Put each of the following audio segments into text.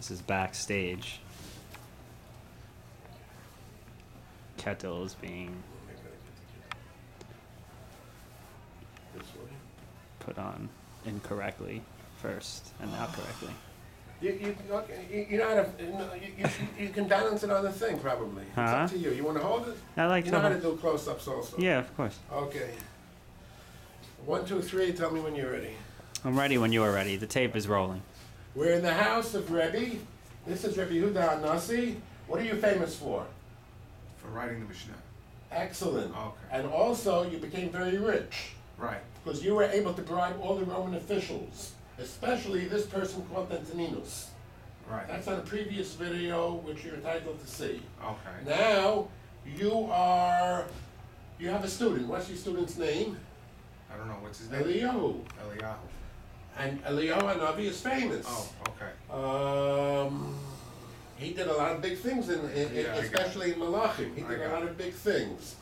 This is backstage. Kettle is being put on incorrectly first and now correctly. You know how to, you can balance it on the thing probably. It's up to you. You want to hold it? I like you to know how to do close-ups also. Yeah, of course. Okay. 1, 2, 3. Tell me when you're ready. I'm ready when you are ready. The tape is rolling. We're in the house of Rebbe. This is Rebbe Nasi. What are you famous for? For writing the Mishnah. Excellent. Okay. And also, you became very rich. Right. Because you were able to bribe all the Roman officials, especially this person called Antoninus. Right. That's on a previous video, which you're entitled to see. Okay. Now, you have a student. What's your student's name? I don't know. What's his name? Eliyahu. Eliyahu. And Eliyahu Hanavi is famous. Oh, okay. He did a lot of big things, especially in Malachim. He did a lot of big things.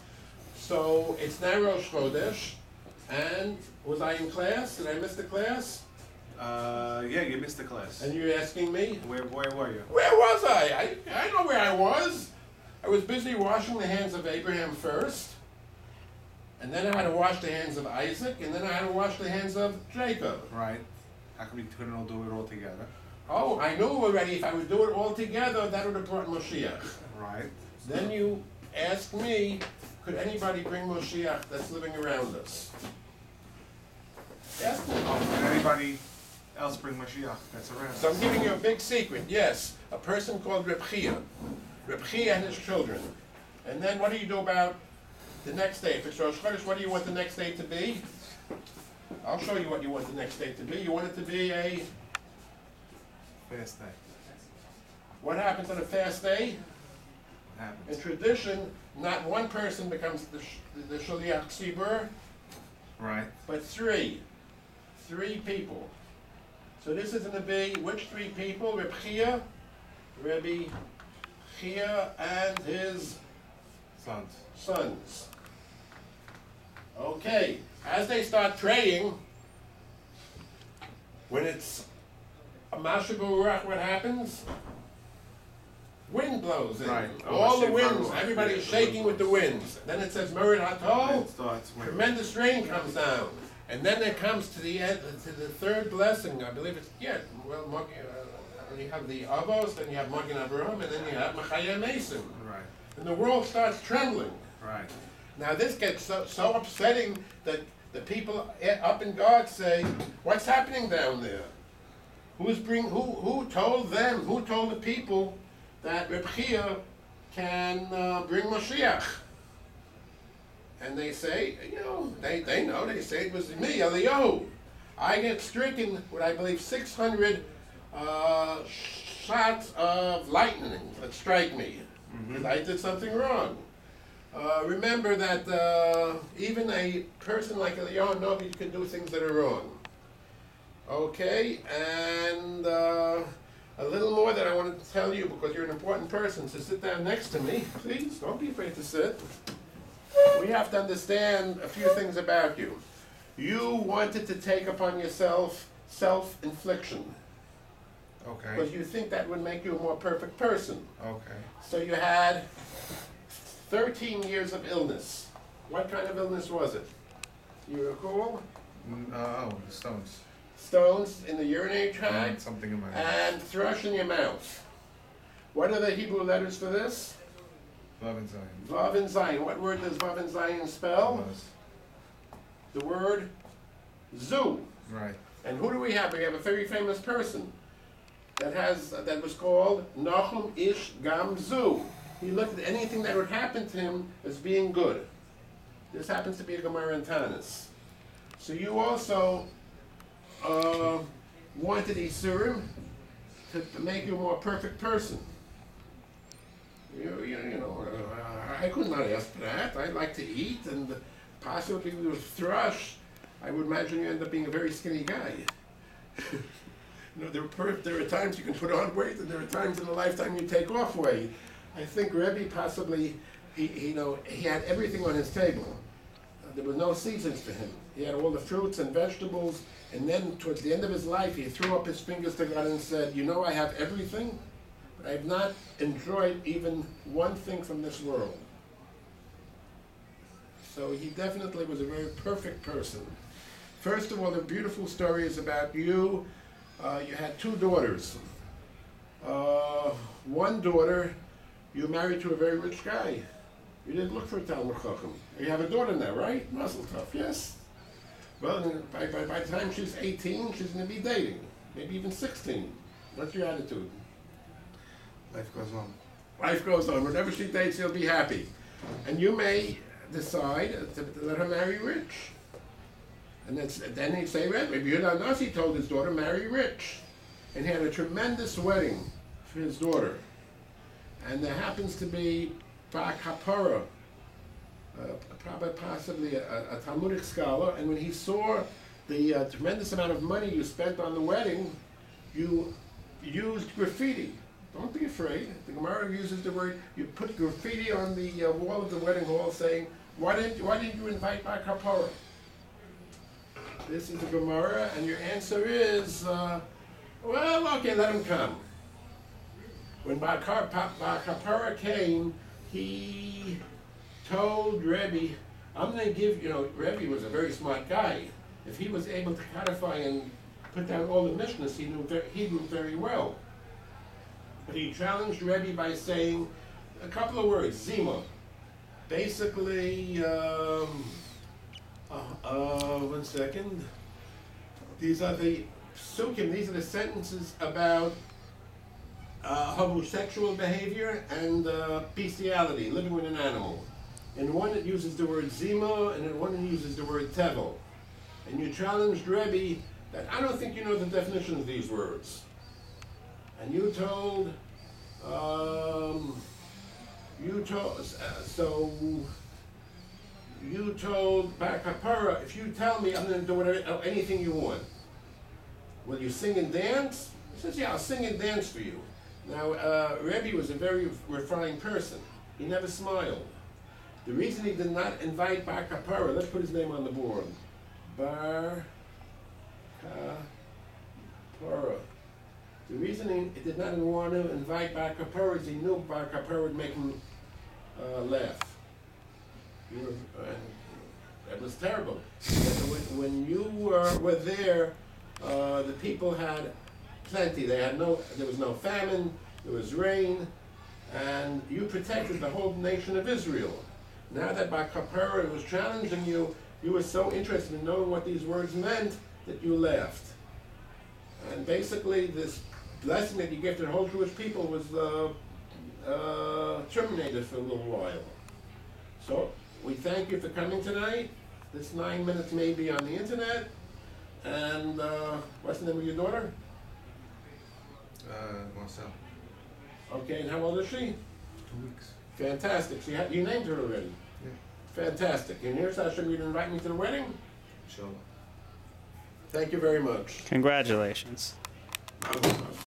So it's now Rosh Chodesh, and was I in class? Did I miss the class? Yeah, you missed the class. And you're asking me? Where were you? Where was I? I know where I was. I was busy washing the hands of Abraham first, and then I had to wash the hands of Isaac, and then I had to wash the hands of Jacob. Right. How come you couldn't all do it all together? Oh, I knew already if I would do it all together, that would have brought Moshiach. Right. Then you asked me, could anybody bring Moshiach that's living around us? Ask me. Oh, can anybody else bring Mashiach that's around? So I'm giving you a big secret. Yes, a person called Reb Chia. Reb Chia and his children. And then what do you do about the next day? If it's Rosh Chodesh, what do you want the next day to be? I'll show you what you want the next day to be. You want it to be a... Fast day. What happens on a fast day? What happens? In tradition, not one person becomes the Shaliach Tzibur, Right. but three. 3 people. So this is going to be which 3 people? Reb Chia, Rebbe Chia, and his sons. Okay, as they start praying, when it's a Masha B'Ruach, what happens? Wind blows in. Right. All the winds, everybody's shaking with the winds. Then it says, Merid Hatol, tremendous rain comes down. And then it comes to the end, to the third blessing, I believe it's, you have the Avos, then you have Magen Avraham, and then you have Machaya Mason. Right. And the world starts trembling. Right. Now this gets so upsetting that the people up in God say, what's happening down there? Who told them, who told the people that Reb Chia can bring Mashiach? And they say, they know, they say it was me, Eliyahu. I get stricken with, I believe, 600 shots of lightning that strike me. Because I did something wrong. Remember that even a person like Eliyahu Novi can do things that are wrong. Okay, and a little more that I wanted to tell you because you're an important person, so sit down next to me, please. Don't be afraid to sit. We have to understand a few things about you. You wanted to take upon yourself self-infliction. Okay. Because you think that would make you a more perfect person. Okay. So you had 13 years of illness. What kind of illness was it? You recall? The stones. Stones in the urinary tract Something in my and thrush in your mouth. What are the Hebrew letters for this? Vav and Zion. Vav and Zion. What word does Vav and Zion spell? The word Zu. Right. And who do we have? We have a very famous person that was called Nachum Ish Gam Zu. He looked at anything that would happen to him as being good. This happens to be a Gemara in Tanis. So you also wanted Isurim to make you a more perfect person. I could not ask for that. I like to eat, and possibly with thrush, I would imagine you end up being a very skinny guy. There are times you can put on weight, and there are times in a lifetime you take off weight. I think Rebbe possibly, he had everything on his table. There were no seasons for him. He had all the fruits and vegetables. And then towards the end of his life, he threw up his fingers to God and said, you know, I have everything, but I have not enjoyed even one thing from this world. So he definitely was a very perfect person. First of all, the beautiful story is about you. You had two daughters. One daughter, you married to a very rich guy. You didn't look for a Talmud Chacham. You have a daughter now, right? Mazel tov, yes? Well, by the time she's 18, she's going to be dating. Maybe even 16. What's your attitude? Life goes on. Life goes on. Whenever she dates, you'll be happy. And you may decide to let her marry rich. And then he'd say, Rebbe Yehuda Nasi told his daughter, marry rich. And he had a tremendous wedding for his daughter. And there happens to be Bar Kapara, possibly a Talmudic scholar, and when he saw the tremendous amount of money you spent on the wedding, you used graffiti. Don't be afraid. The Gemara uses the word, you put graffiti on the wall of the wedding hall saying, why didn't you invite Bar Kapara? This is the Gemara, and your answer is, well, okay, let him come. When Bar Kapara came, he told Rebbe, I'm going to give, Rebbe was a very smart guy. If he was able to codify and put down all the Mishnahs, he knew very well. But he challenged Rebbe by saying a couple of words, Zima. Basically, one second. These are the psukim, these are the sentences about homosexual behavior and bestiality, living with an animal. In one it uses the word zima, and in one it uses the word tevel. And you challenged Rebbe that I don't think you know the definition of these words. And you told Bar Kapara, if you tell me, I'm going to do anything you want. Will you sing and dance? He says, yeah, I'll sing and dance for you. Now, Rebbe was a very refined person. He never smiled. The reason he did not invite Bar Kapara, let's put his name on the board. Bar Kapara. The reason he did not want to invite Bar Kapara is he knew Bar Kapara would make him laugh. That was terrible. When you were there, the people had plenty. There was no famine, there was rain, and you protected the whole nation of Israel. Now that Bar Kapara was challenging you, you were so interested in knowing what these words meant that you laughed. And basically, this blessing that you gave to the whole Jewish people was terminated for a little while. So, we thank you for coming tonight. This 9 minutes may be on the internet. And what's the name of your daughter? Marcel. Okay, and how old is she? 2 weeks. Fantastic. You named her already? Yeah. Fantastic. And here's Hashem, you'd invite me to the wedding? Sure. Thank you very much. Congratulations.